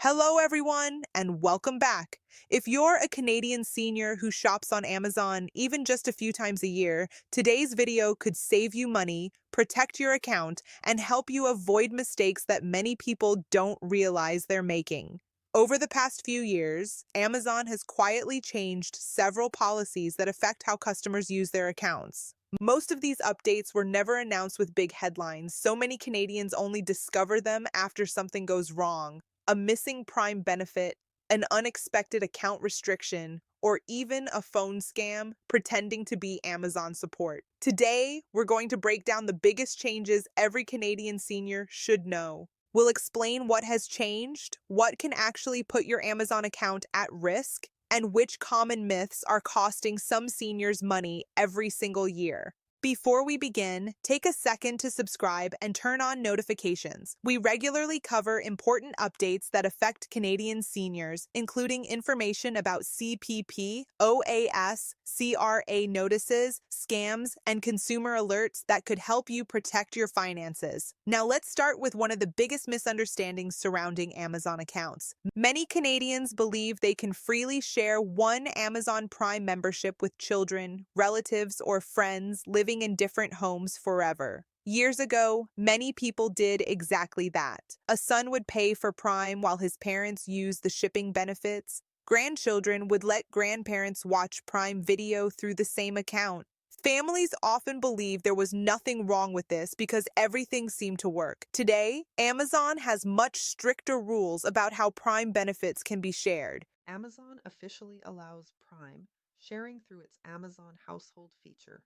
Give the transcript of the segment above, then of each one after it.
Hello, everyone, and welcome back. If you're a Canadian senior who shops on Amazon even just a few times a year, today's video could save you money, protect your account, and help you avoid mistakes that many people don't realize they're making. Over the past few years, Amazon has quietly changed several policies that affect how customers use their accounts. Most of these updates were never announced with big headlines, so many Canadians only discover them after something goes wrong: a missing Prime benefit, an unexpected account restriction, or even a phone scam pretending to be Amazon support. Today, we're going to break down the biggest changes every Canadian senior should know. We'll explain what has changed, what can actually put your Amazon account at risk, and which common myths are costing some seniors money every single year. Before we begin, take a second to subscribe and turn on notifications. We regularly cover important updates that affect Canadian seniors, including information about CPP, OAS, CRA notices, scams, and consumer alerts that could help you protect your finances. Now let's start with one of the biggest misunderstandings surrounding Amazon accounts. Many Canadians believe they can freely share one Amazon Prime membership with children, relatives, or friends living in different homes forever. Years ago, many people did exactly that. A son would pay for Prime while his parents used the shipping benefits. Grandchildren would let grandparents watch Prime Video through the same account. Families often believed there was nothing wrong with this because everything seemed to work. Today, Amazon has much stricter rules about how Prime benefits can be shared. Amazon officially allows Prime sharing through its Amazon Household feature,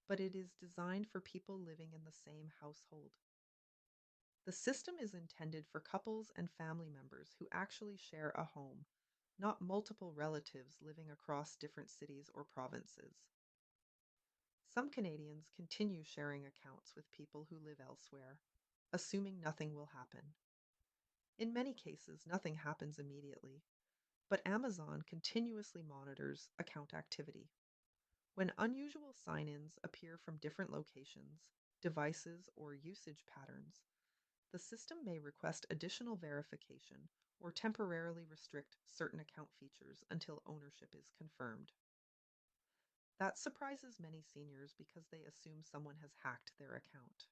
but it is designed for people living in the same household. The system is intended for couples and family members who actually share a home, not multiple relatives living across different cities or provinces. Some Canadians continue sharing accounts with people who live elsewhere, assuming nothing will happen. In many cases, nothing happens immediately, but Amazon continuously monitors account activity. When unusual sign ins appear from different locations, devices, or usage patterns, the system may request additional verification or temporarily restrict certain account features until ownership is confirmed. That surprises many seniors because they assume someone has hacked their account.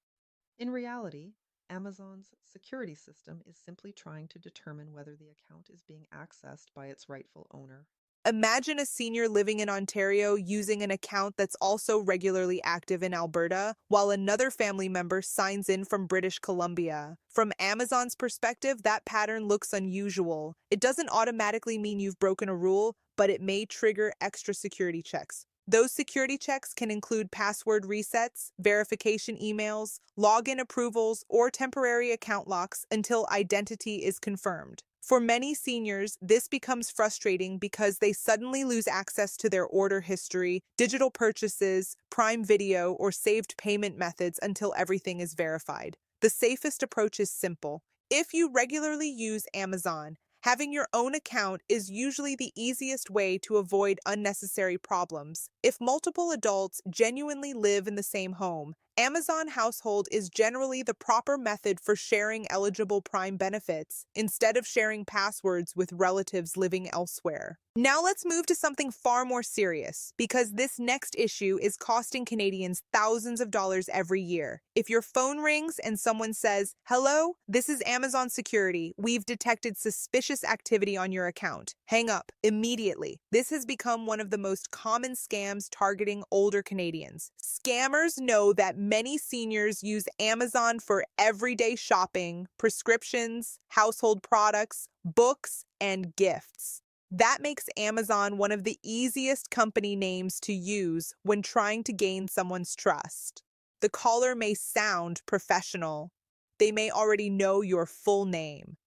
In reality, Amazon's security system is simply trying to determine whether the account is being accessed by its rightful owner. Imagine a senior living in Ontario using an account that's also regularly active in Alberta, while another family member signs in from British Columbia. From Amazon's perspective, that pattern looks unusual. It doesn't automatically mean you've broken a rule, but it may trigger extra security checks. Those security checks can include password resets, verification emails, login approvals, or temporary account locks until identity is confirmed. For many seniors, this becomes frustrating because they suddenly lose access to their order history, digital purchases, Prime Video, or saved payment methods until everything is verified. The safest approach is simple. If you regularly use Amazon, having your own account is usually the easiest way to avoid unnecessary problems. If multiple adults genuinely live in the same home, Amazon Household is generally the proper method for sharing eligible Prime benefits instead of sharing passwords with relatives living elsewhere. Now let's move to something far more serious, because this next issue is costing Canadians thousands of dollars every year. If your phone rings and someone says, "Hello, this is Amazon Security. We've detected suspicious activity on your account," hang up immediately. This has become one of the most common scams targeting older Canadians. Scammers know that many seniors use Amazon for everyday shopping, prescriptions, household products, books, and gifts. That makes Amazon one of the easiest company names to use when trying to gain someone's trust. The caller may sound professional. They may already know your full name.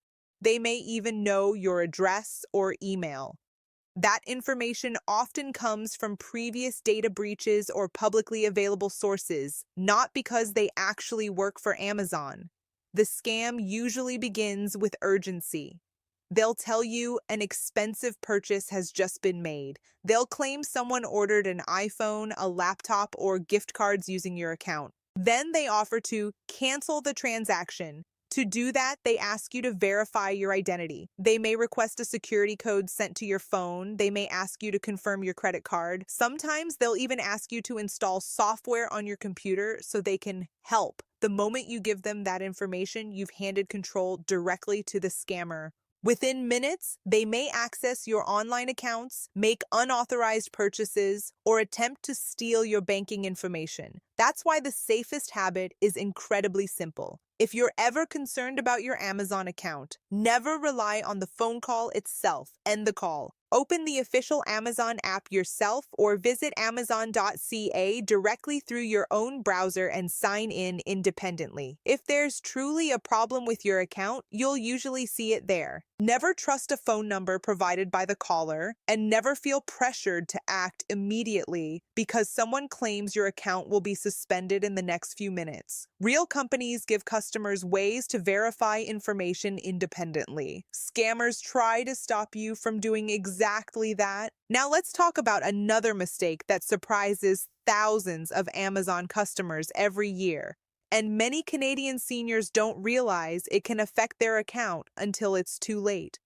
They may even know your address or email. That information often comes from previous data breaches or publicly available sources, not because they actually work for Amazon. The scam usually begins with urgency. They'll tell you an expensive purchase has just been made. They'll claim someone ordered an iPhone, a laptop, or gift cards using your account. Then they offer to cancel the transaction, To do that, they ask you to verify your identity. They may request a security code sent to your phone. They may ask you to confirm your credit card. Sometimes they'll even ask you to install software on your computer so they can help. The moment you give them that information, you've handed control directly to the scammer. Within minutes, they may access your online accounts, make unauthorized purchases, or attempt to steal your banking information. That's why the safest habit is incredibly simple. If you're ever concerned about your Amazon account, never rely on the phone call itself. End the call. Open the official Amazon app yourself or visit Amazon.ca directly through your own browser and sign in independently. If there's truly a problem with your account, you'll usually see it there. Never trust a phone number provided by the caller, and never feel pressured to act immediately because someone claims your account will be suspended in the next few minutes. Real companies give customers ways to verify information independently. Scammers try to stop you from doing exactly that. Now let's talk about another mistake that surprises thousands of Amazon customers every year. And many Canadian seniors don't realize it can affect their account until it's too late.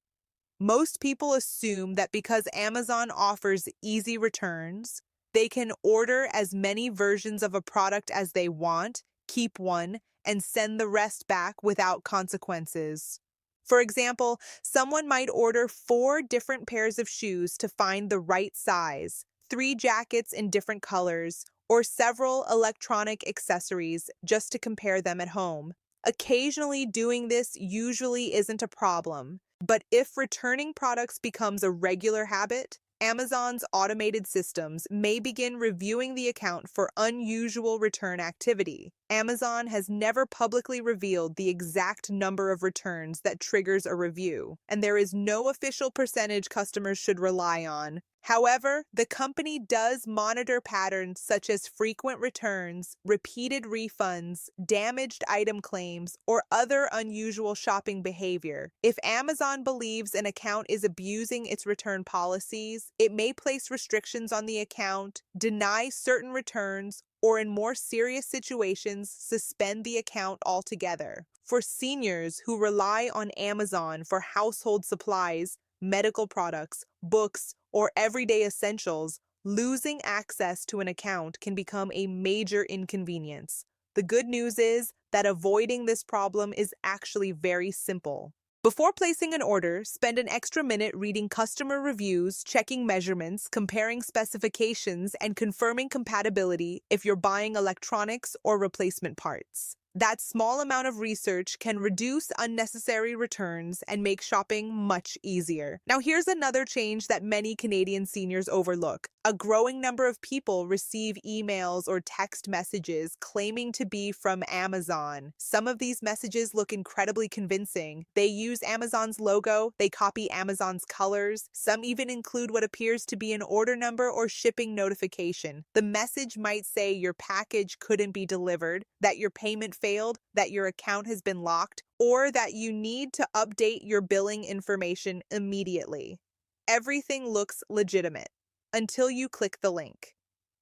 Most people assume that because Amazon offers easy returns, they can order as many versions of a product as they want, keep one, and send the rest back without consequences. For example, someone might order 4 different pairs of shoes to find the right size, 3 jackets in different colors, or several electronic accessories just to compare them at home. Occasionally, doing this usually isn't a problem, but if returning products becomes a regular habit, Amazon's automated systems may begin reviewing the account for unusual return activity. Amazon has never publicly revealed the exact number of returns that triggers a review, and there is no official percentage customers should rely on. However, the company does monitor patterns such as frequent returns, repeated refunds, damaged item claims, or other unusual shopping behavior. If Amazon believes an account is abusing its return policies, it may place restrictions on the account, deny certain returns, or in more serious situations, suspend the account altogether. For seniors who rely on Amazon for household supplies, medical products, books, or everyday essentials, losing access to an account can become a major inconvenience. The good news is that avoiding this problem is actually very simple. Before placing an order, spend an extra minute reading customer reviews, checking measurements, comparing specifications, and confirming compatibility if you're buying electronics or replacement parts. That small amount of research can reduce unnecessary returns and make shopping much easier. Now, here's another change that many Canadian seniors overlook. A growing number of people receive emails or text messages claiming to be from Amazon. Some of these messages look incredibly convincing. They use Amazon's logo, they copy Amazon's colors, some even include what appears to be an order number or shipping notification. The message might say your package couldn't be delivered, that your payment failed, that your account has been locked, or that you need to update your billing information immediately. Everything looks legitimate until you click the link.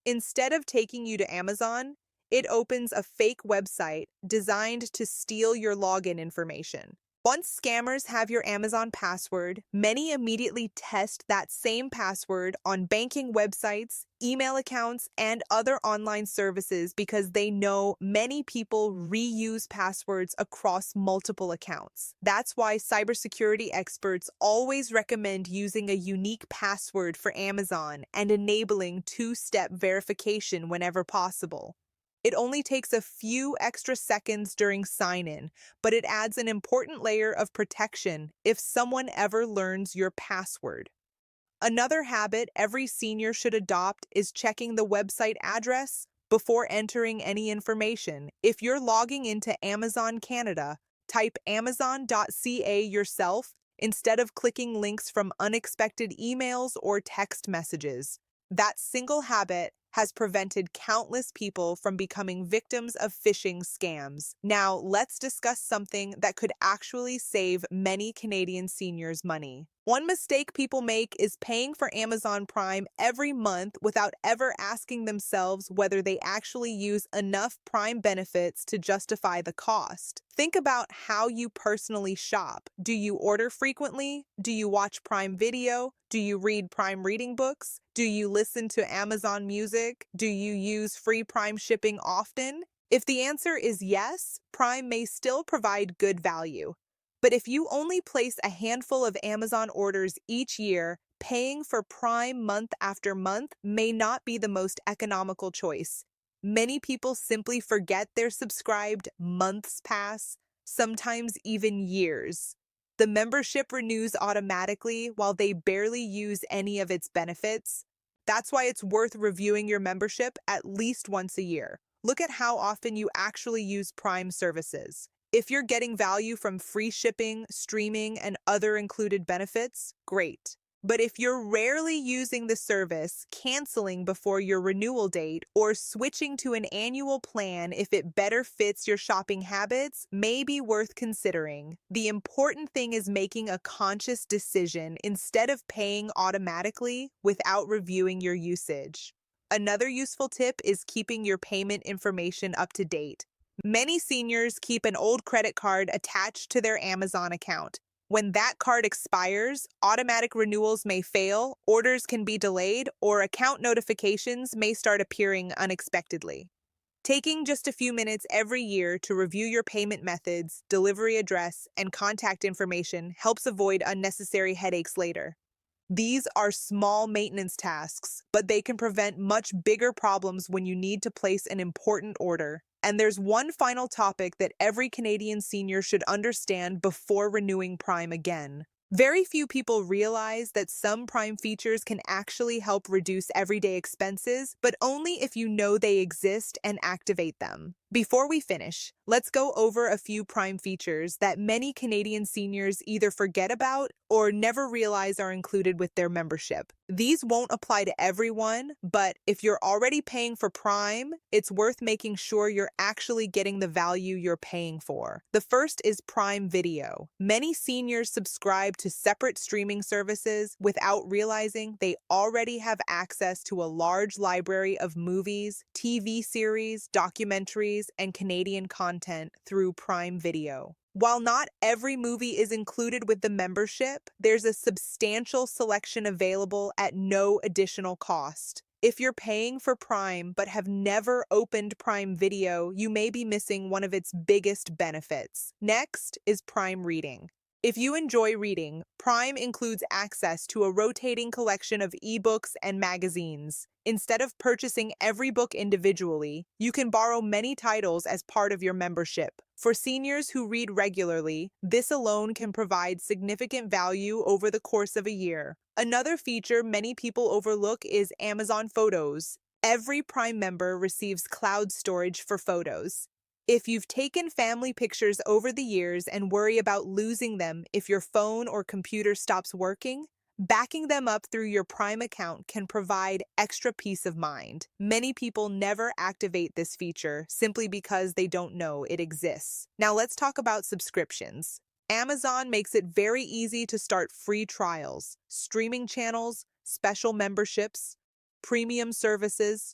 Instead of taking you to Amazon, it opens a fake website designed to steal your login information. Once scammers have your Amazon password, many immediately test that same password on banking websites, email accounts, and other online services because they know many people reuse passwords across multiple accounts. That's why cybersecurity experts always recommend using a unique password for Amazon and enabling two-step verification whenever possible. It only takes a few extra seconds during sign-in, but it adds an important layer of protection if someone ever learns your password. Another habit every senior should adopt is checking the website address before entering any information. If you're logging into Amazon Canada, type amazon.ca yourself instead of clicking links from unexpected emails or text messages. That single habit has prevented countless people from becoming victims of phishing scams. Now, let's discuss something that could actually save many Canadian seniors money. One mistake people make is paying for Amazon Prime every month without ever asking themselves whether they actually use enough Prime benefits to justify the cost. Think about how you personally shop. Do you order frequently? Do you watch Prime Video? Do you read Prime reading books? Do you listen to Amazon Music? Do you use free Prime shipping often? If the answer is yes, Prime may still provide good value. But if you only place a handful of Amazon orders each year, paying for Prime month after month may not be the most economical choice. Many people simply forget they're subscribed, months pass, sometimes even years. The membership renews automatically while they barely use any of its benefits. That's why it's worth reviewing your membership at least once a year. Look at how often you actually use Prime services. If you're getting value from free shipping, streaming, and other included benefits, great. But if you're rarely using the service, canceling before your renewal date, or switching to an annual plan if it better fits your shopping habits, may be worth considering. The important thing is making a conscious decision instead of paying automatically without reviewing your usage. Another useful tip is keeping your payment information up to date. Many seniors keep an old credit card attached to their Amazon account. When that card expires, automatic renewals may fail, orders can be delayed, or account notifications may start appearing unexpectedly. Taking just a few minutes every year to review your payment methods, delivery address, and contact information helps avoid unnecessary headaches later. These are small maintenance tasks, but they can prevent much bigger problems when you need to place an important order. And there's one final topic that every Canadian senior should understand before renewing Prime again. Very few people realize that some Prime features can actually help reduce everyday expenses, but only if you know they exist and activate them. Before we finish, let's go over a few Prime features that many Canadian seniors either forget about or never realize are included with their membership. These won't apply to everyone, but if you're already paying for Prime, it's worth making sure you're actually getting the value you're paying for. The first is Prime Video. Many seniors subscribe to separate streaming services without realizing they already have access to a large library of movies, TV series, documentaries, and Canadian content through Prime Video. While not every movie is included with the membership, there's a substantial selection available at no additional cost. If you're paying for Prime but have never opened Prime Video, you may be missing one of its biggest benefits. Next is Prime Reading. If you enjoy reading, Prime includes access to a rotating collection of ebooks and magazines. Instead of purchasing every book individually, you can borrow many titles as part of your membership. For seniors who read regularly, this alone can provide significant value over the course of a year. Another feature many people overlook is Amazon Photos. Every Prime member receives cloud storage for photos. If you've taken family pictures over the years and worry about losing them if your phone or computer stops working, backing them up through your Prime account can provide extra peace of mind. Many people never activate this feature simply because they don't know it exists. Now let's talk about subscriptions. Amazon makes it very easy to start free trials, streaming channels, special memberships, premium services.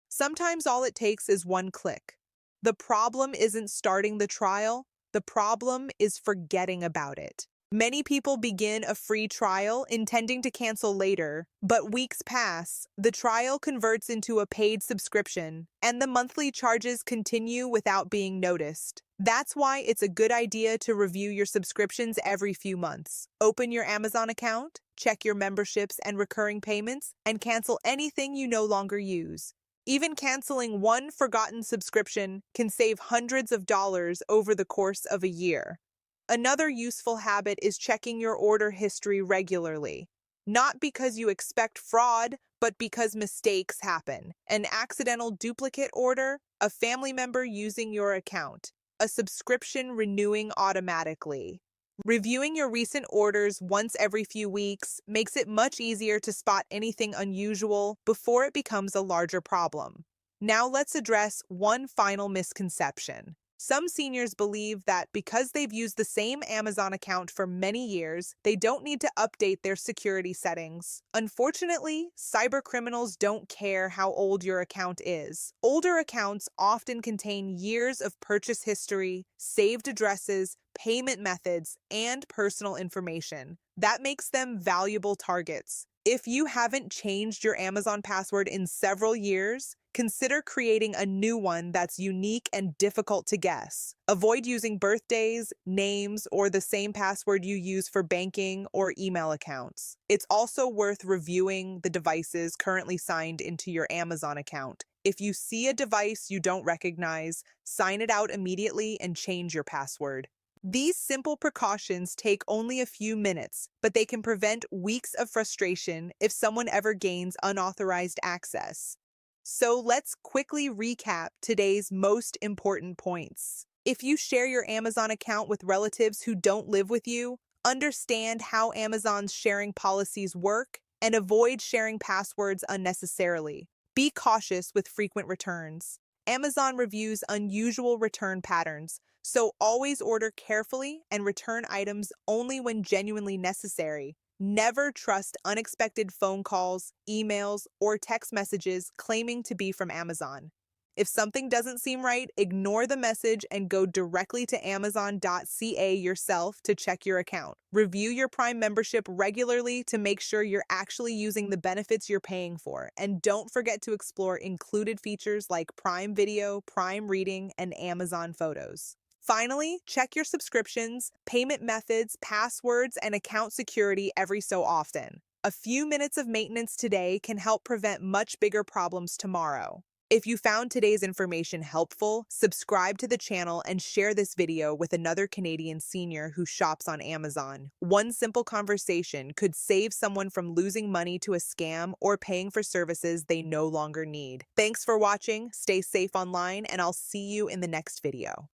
Sometimes all it takes is one click. The problem isn't starting the trial, the problem is forgetting about it. Many people begin a free trial intending to cancel later, but weeks pass, the trial converts into a paid subscription, and the monthly charges continue without being noticed. That's why it's a good idea to review your subscriptions every few months. Open your Amazon account, check your memberships and recurring payments, and cancel anything you no longer use. Even canceling one forgotten subscription can save hundreds of dollars over the course of a year. Another useful habit is checking your order history regularly. Not because you expect fraud, but because mistakes happen. An accidental duplicate order, a family member using your account, a subscription renewing automatically. Reviewing your recent orders once every few weeks makes it much easier to spot anything unusual before it becomes a larger problem. Now let's address one final misconception. Some seniors believe that because they've used the same Amazon account for many years, they don't need to update their security settings. Unfortunately, cybercriminals don't care how old your account is. Older accounts often contain years of purchase history, saved addresses, payment methods, and personal information. That makes them valuable targets. If you haven't changed your Amazon password in several years, consider creating a new one that's unique and difficult to guess. Avoid using birthdays, names, or the same password you use for banking or email accounts. It's also worth reviewing the devices currently signed into your Amazon account. If you see a device you don't recognize, sign it out immediately and change your password. These simple precautions take only a few minutes, but they can prevent weeks of frustration if someone ever gains unauthorized access. So let's quickly recap today's most important points. If you share your Amazon account with relatives who don't live with you, understand how Amazon's sharing policies work and avoid sharing passwords unnecessarily. Be cautious with frequent returns. Amazon reviews unusual return patterns, so always order carefully and return items only when genuinely necessary. Never trust unexpected phone calls, emails, or text messages claiming to be from Amazon. If something doesn't seem right, ignore the message and go directly to Amazon.ca yourself to check your account. Review your Prime membership regularly to make sure you're actually using the benefits you're paying for. And don't forget to explore included features like Prime Video, Prime Reading, and Amazon Photos. Finally, check your subscriptions, payment methods, passwords, and account security every so often. A few minutes of maintenance today can help prevent much bigger problems tomorrow. If you found today's information helpful, subscribe to the channel and share this video with another Canadian senior who shops on Amazon. One simple conversation could save someone from losing money to a scam or paying for services they no longer need. Thanks for watching, stay safe online, and I'll see you in the next video.